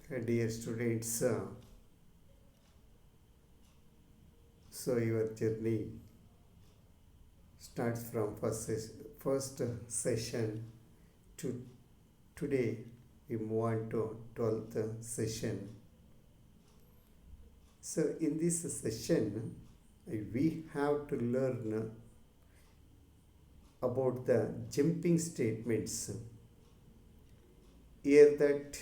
Dear students, so your journey starts from first session to today we move on to 12th session. So in this session we have to learn about the jumping statements. Here that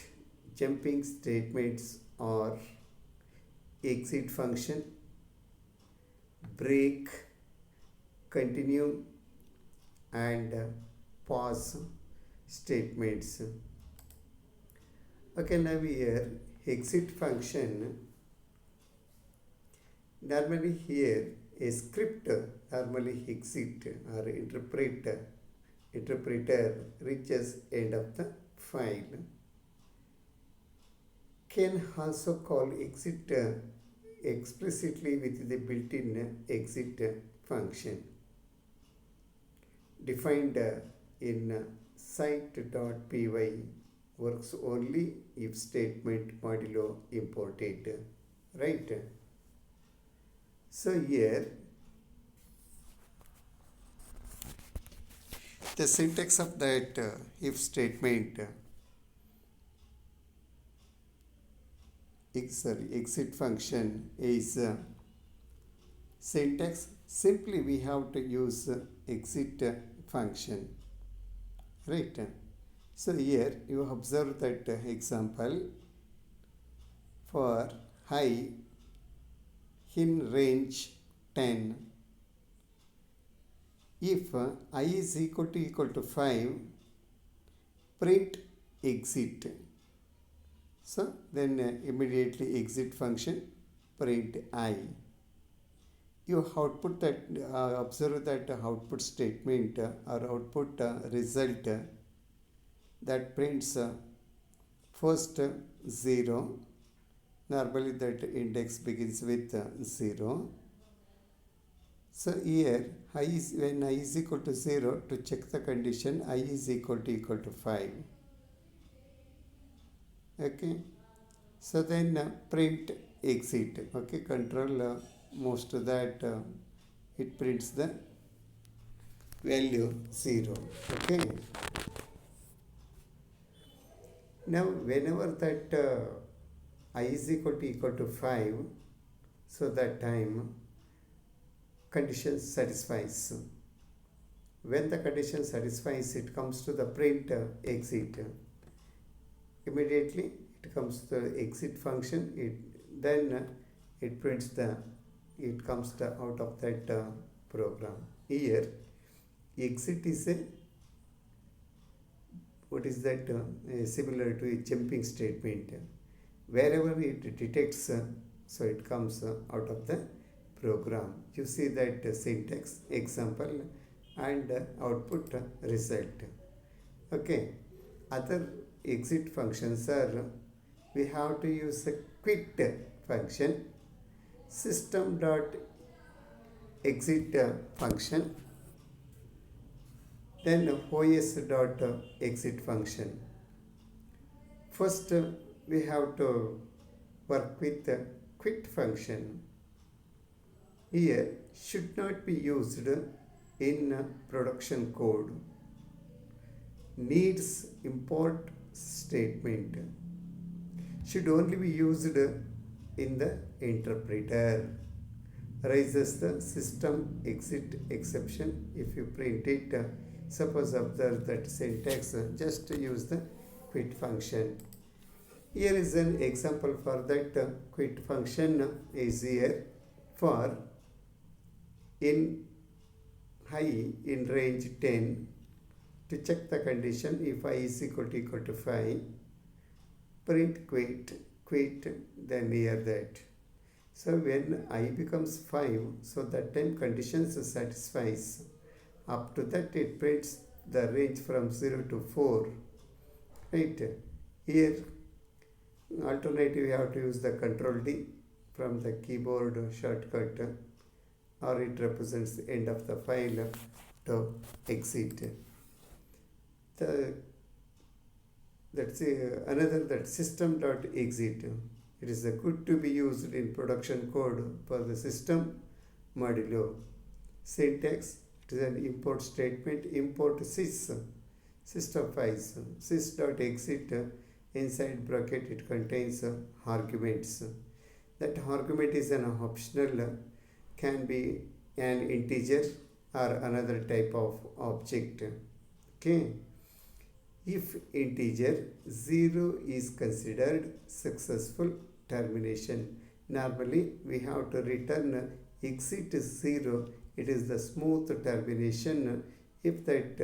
jumping statements are exit function, break, continue and pause statements. Okay, now here exit function, normally here a script normally exit or interpreter reaches end of the file, can also call exit explicitly with the built-in exit function defined in site.py, works only if statement modulo imported, right? So here the syntax of that if statement exit function is syntax, simply we have to use exit function, right? So here you observe that example for high in range 10, if I is equal to 5, print exit. So then immediately exit function print I. You output that observe that output statement or output result that prints first 0. Normally that index begins with 0. So here when I is equal to 0, to check the condition I is equal to 5. Okay, so then print exit. Okay, control most of that it prints the value 0. Okay, now whenever that I is equal to 5, so that time condition satisfies. When the condition satisfies, it comes to the print exit. Immediately it comes to the exit function. It prints it comes out of that program. Here exit is what is that similar to a jumping statement. Wherever it detects, so it comes out of the program. You see that syntax example and output result. Okay, other exit functions are, we have to use a quit function, system dot exit function, then os dot exit function. First we have to work with the quit function. Here should not be used in production code. Needs import statement should only be used in the interpreter. Raises the system exit exception if you print it. Suppose observe that syntax, just use the quit function. Here is an example for that quit function is here for in high in range 10, to check the condition if I is equal to 5, print quit then here that. So when I becomes 5, so that time conditions satisfies. Up to that it prints the range from 0 to 4, right? Here alternative you have to use the control D from the keyboard shortcut, or it represents the end of the file to exit. That that's another, that system dot exit. It is good to be used in production code for the system modulo. Syntax, it is an import statement, import sys, system files, sys dot exit, inside bracket it contains arguments. That argument is an optional, can be an integer or another type of object. Okay. If integer 0 is considered successful termination. Normally we have to return exit 0. It is the smooth termination. If that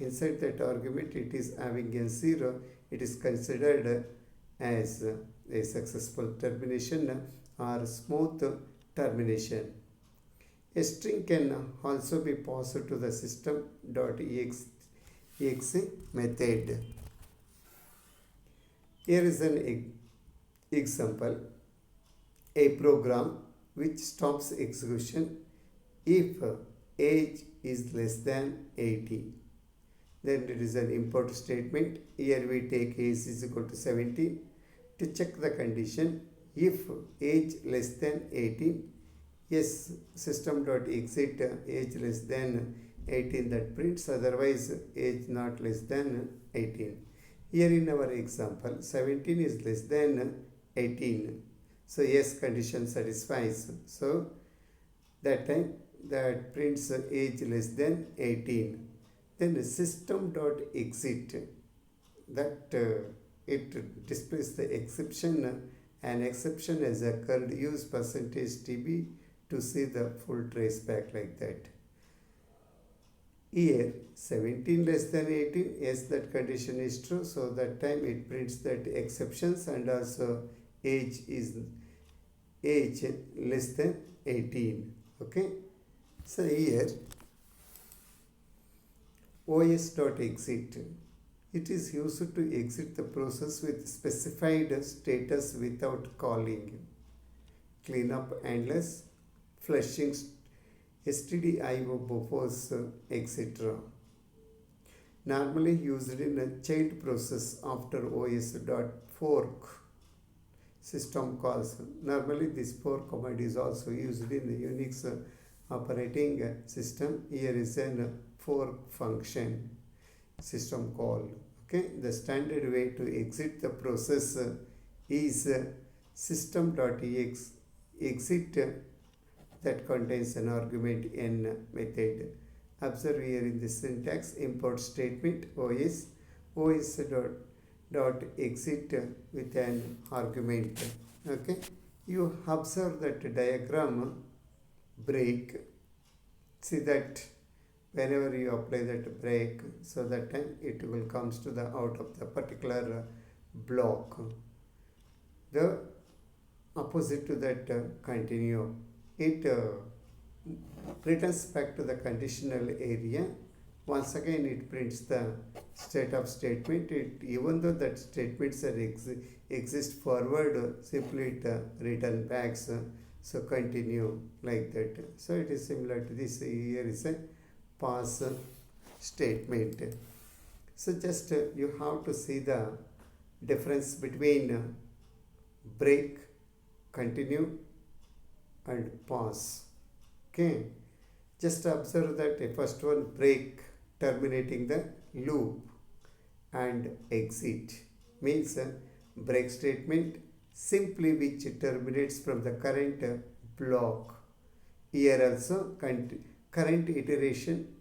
inside that argument it is having a 0, it is considered as a successful termination or smooth termination. A string can also be passed to the system.exe method. Here is an example, a program which stops execution if age is less than 18. Then it is an import statement. Here we take age is equal to 17. To check the condition, if age less than 18, yes, system.exit age less than 18, that prints, otherwise age not less than 18. Here in our example, 17 is less than 18. So yes, condition satisfies. So that time that prints age less than 18. Then system.exit, that it displays the exception. An exception has occurred. Use %tb to see the full traceback, like that. Here 17 less than 18, yes, that condition is true. So that time it prints that exceptions, and also age less than 18. Okay. So here os.exit, it is used to exit the process with specified status without calling. Cleanup handlers, flushing stdio buffers, etc. Normally used in a child process after os.fork system calls. Normally this fork command is also used in the Unix operating system. Here is a fork function system call. Okay, the standard way to exit the process is system.exit that contains an argument n method. Observe here in the syntax, import statement os dot exit with an argument. Okay, you observe that diagram break. See that whenever you apply that break, so that time it will comes to the out of the particular block. The opposite to that continue, it returns back to the conditional area. Once again it prints the state of statement. Even though that statements are exist forward, simply it return back. So continue, like that. So it is similar to this. Here is a pass statement. So just you have to see the difference between break, continue and pause. Okay, just observe that first one, break, terminating the loop, and exit means break statement simply which terminates from the current block. Here also current iteration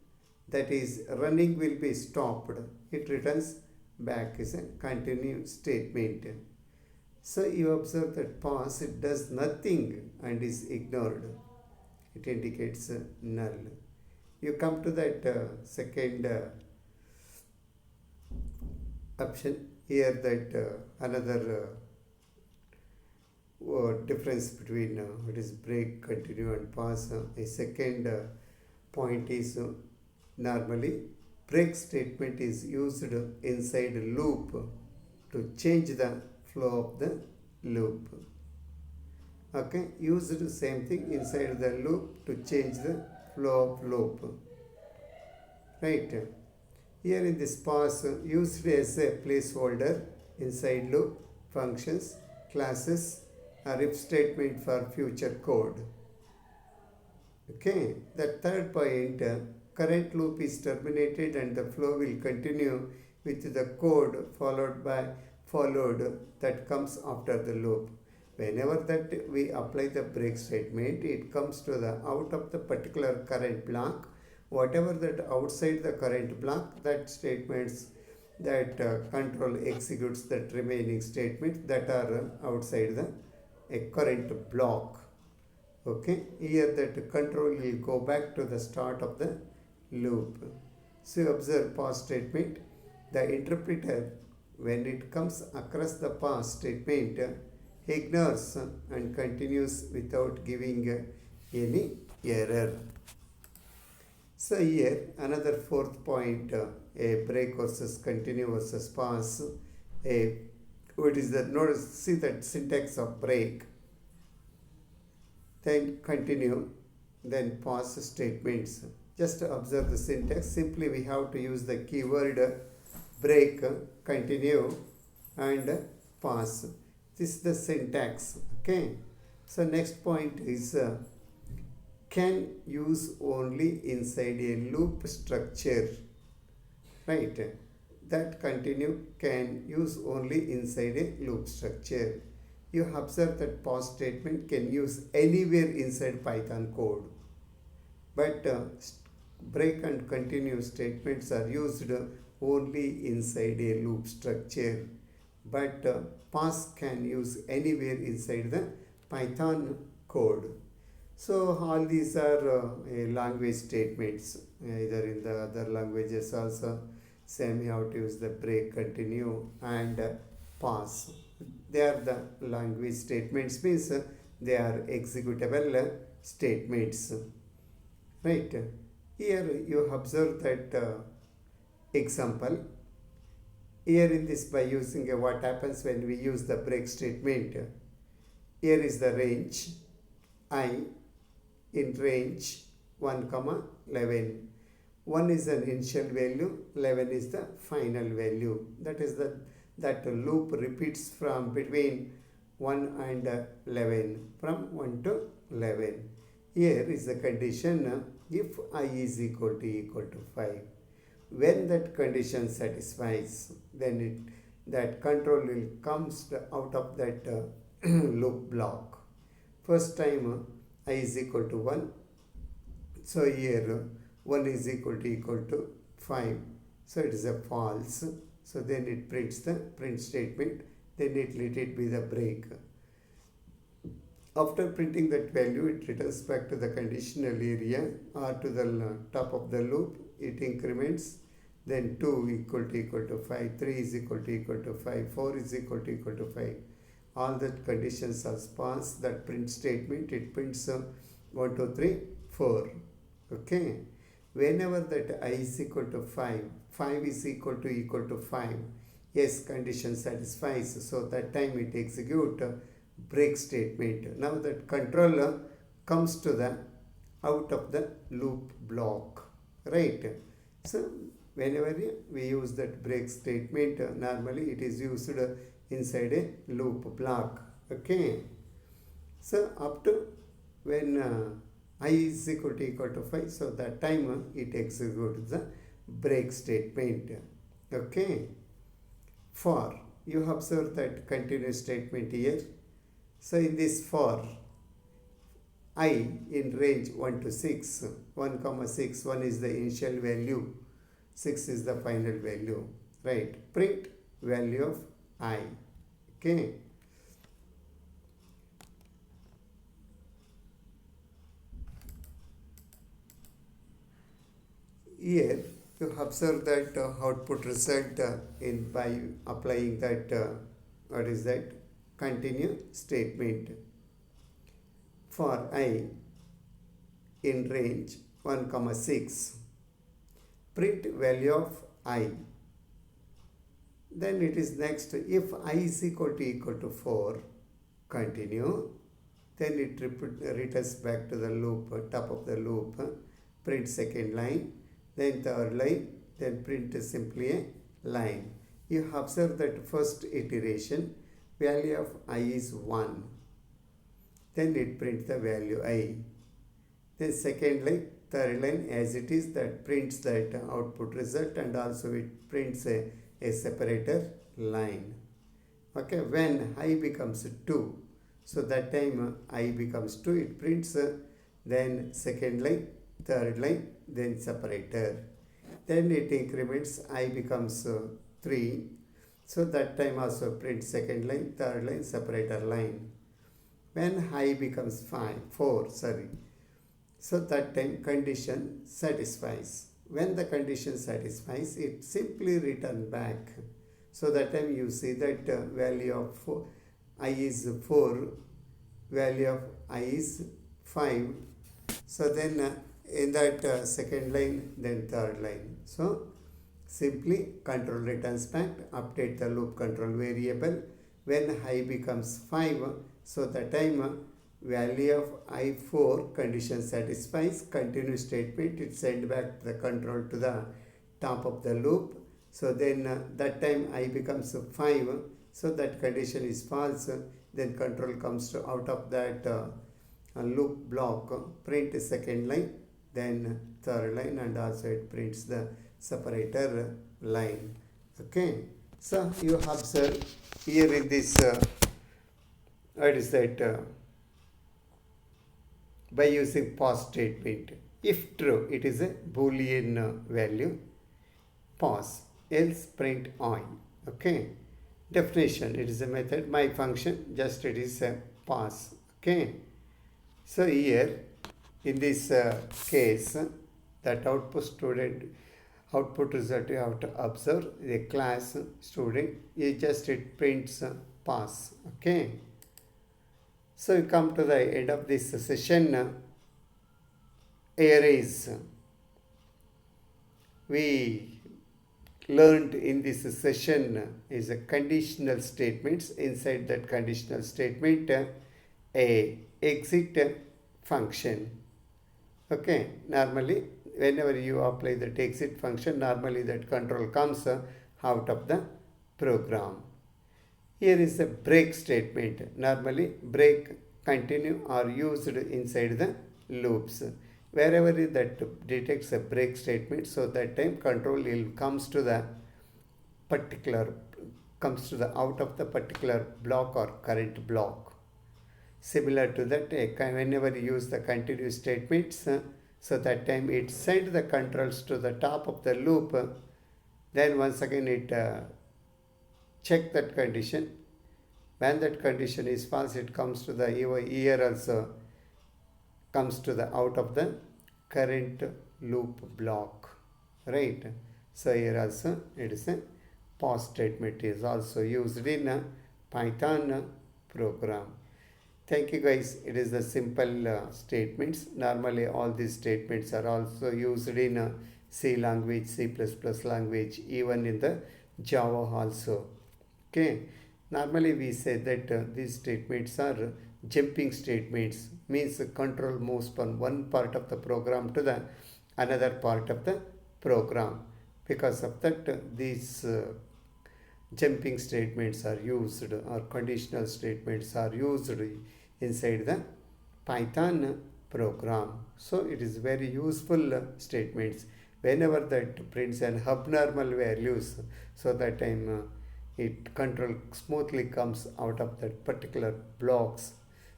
that is running will be stopped. It returns back as a continue statement. So you observe that pause, it does nothing and is ignored. It indicates null. You come to that second option. Here that another difference between it is break, continue and pause. A second point is normally break statement is used inside a loop to change the flow of the loop. Okay, use the same thing inside the loop to change the flow of loop. Right. Here in this pause, used as a placeholder inside loop, functions, classes, or if statement for future code. Okay, the third point, current loop is terminated and the flow will continue with the code followed that comes after the loop. Whenever that we apply the break statement, it comes to the out of the particular current block. Whatever that outside the current block, that statements that control executes that remaining statements that are outside the current block. Okay, here that control will go back to the start of the loop. So observe pause statement. The interpreter, when it comes across the pause statement, ignores and continues without giving any error. So here another fourth point, a break versus continue versus pause. What is that? Notice, see that syntax of break, then continue, then pause statements. Just observe the syntax. Simply we have to use the keyword break, continue, and pause. This is the syntax. Okay. So next point is can use only inside a loop structure. Right. That continue can use only inside a loop structure. You observe that pause statement can use anywhere inside Python code. But break and continue statements are used only inside a loop structure. But pause can use anywhere inside the Python code. So all these are language statements. Either in the other languages also same, you have to use the break, continue, and pause. They are the language statements, means they are executable statements. Right. Here you observe that example. Here in this, by using what happens when we use the break statement. Here is the range I in range 1, 11. 1 is an initial value, 11 is the final value. That loop repeats from between 1 and 11, from 1 to 11. Here is the condition if I is equal to 5. When that condition satisfies, then that control will comes out of that loop block. First time I is equal to 1. So here 1 is equal to 5. So it is a false. So then it prints the print statement. Then let it be the break. After printing that value, it returns back to the conditional area or to the top of the loop. It increments. Then 2 equal to 5, 3 is equal to 5, 4 is equal to 5. All that conditions are passed. That print statement, it prints 1, 2, 3, 4. Okay. Whenever that I is equal to 5, 5 is equal to 5. Yes, condition satisfies. So that time it execute break statement. Now that controller comes to the out of the loop block. Right. So whenever we use that break statement, normally it is used inside a loop block. Okay. So up to when I is equal to 5, so that time it executes the break statement. Okay. For, you observe that continuous statement here. So in this for I in range 1 to 6, 1, 6, 1 is the initial value, 6 is the final value. Right. Print value of I. Okay. Here you observe that output result in by applying that what is that continue statement. For I in range 1, 6, print value of I. Then it is next, if I is equal to 4, continue. Then it returns back to the loop, top of the loop, print second line. Then third line, then print simply a line. You observe that first iteration value of I is 1, then it prints the value I. Then second line, third line as it is, that prints that output result, and also it prints a separator line. Okay, when I becomes 2, so that time I becomes 2, it prints then second line, third line, then separator. Then it increments, I becomes 3, so that time also print second line, third line, separator line. When I becomes 4, so that time condition satisfies. When the condition satisfies, it simply return back. So that time you see that value of I is 4, value of I is 5. So then in that second line, then third line. So simply control returns back, update the loop control variable. When I becomes 5, so that time value of I4 condition satisfies, continue statement, it send back the control to the top of the loop. So then that time I becomes 5, so that condition is false, then control comes to out of that loop block, print second line, then third line, and also it prints the separator line. Okay, so you observe here in this what is that by using pause statement. If true, it is a boolean value, pause, else print on. Okay, definition, it is a method, my function, just it is a pause. Okay, so here in this case, that output result you have to observe the class student, it prints pass. Okay, so we come to the end of this session. Arrays, we learned in this session is a conditional statements. Inside that conditional statement, a exit function. Okay, normally whenever you apply that exit function, normally that control comes out of the program. Here is a break statement. Normally break, continue are used inside the loops. Wherever that detects a break statement, so that time control will comes to the out of the particular block or current block. Similar to that, whenever you use the continue statements, so that time it sends the controls to the top of the loop. Then once again it check that condition. When that condition is false, it comes to the here also comes to the out of the current loop block, right? So here also it is a pause statement is also used in a Python program. Thank you guys. It is the simple statements. Normally all these statements are also used in C language, C++ language, even in the Java also. Okay. Normally we say that these statements are jumping statements, means control moves from one part of the program to the another part of the program. Because of that, these jumping statements are used, or conditional statements are used inside the Python program. So it is very useful statements. Whenever that prints an abnormal values, so that time it control smoothly comes out of that particular blocks.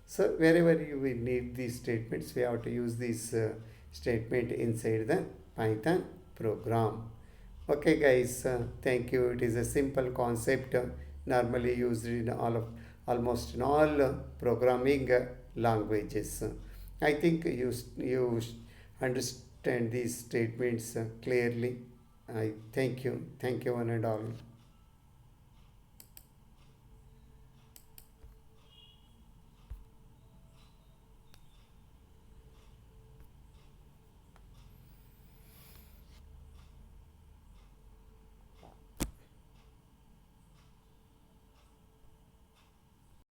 So wherever you will need these statements, we have to use this statement inside the Python program. Okay guys, thank you. It is a simple concept normally used in almost in all programming languages. I think you understand these statements clearly. I thank you one and all.